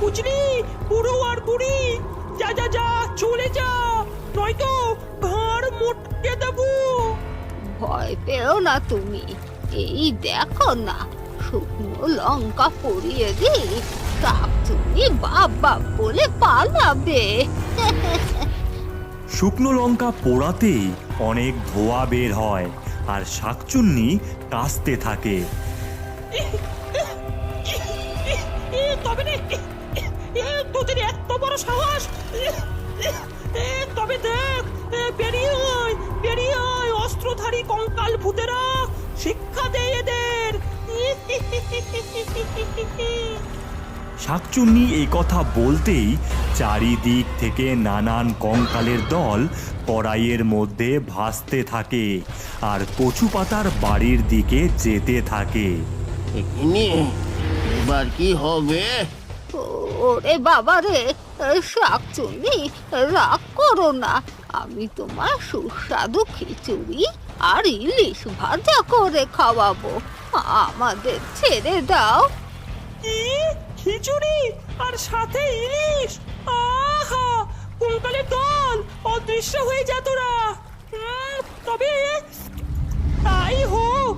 বুঝলি, বুড়ো আর বুড়ি, যা যা যা, চলে যা, নয়তো ঘাড় মোটকে দেবো। ভয় পেও না তুমি, এই দেখো না, শুকনো লঙ্কা পরিয়ে দিই, শাকচুন্নি বাপ বাপ বলে পালাবে। শুকনো লঙ্কা পোড়াতেই অনেক ধোঁয়া বের হয় আর শাকচুন্নি কাশতে থাকে। তবে রে, তোদের এত বড় সাহস! তবে দেখ, বেরিয়ে আয়, অস্ত্রধারী কঙ্কাল ভূতেরা, শিক্ষা দে এদের। শাকচুন্নি এই কথা বলতেই চারিদিক থেকে নানান কঙ্কালের দল কড়াইয়ের মধ্যে ভাসতে থাকে আর কচু পাতার বাড়ির দিকে যেতে থাকে। এবার কি হবে? ওরে বাবা রে, শাকচুন্নি রাগ করো না, আমি তোমার সুস্বাদু খিচুড়ি আর ইলিশ ভাজা করে খাওয়াবো, আমাদের ছেড়ে দাও। কি? খিচুড়ি আর সাথে ইলিশ? আহা, কঙ্কালের দল, অদৃশ্য হয়ে যা তোরা। তবে তাই হোক।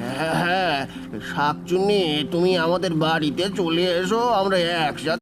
হ্যাঁ, শাকচুন্নি, তুমি আমাদের বাড়িতে চলে এসো, আমরা একসাথে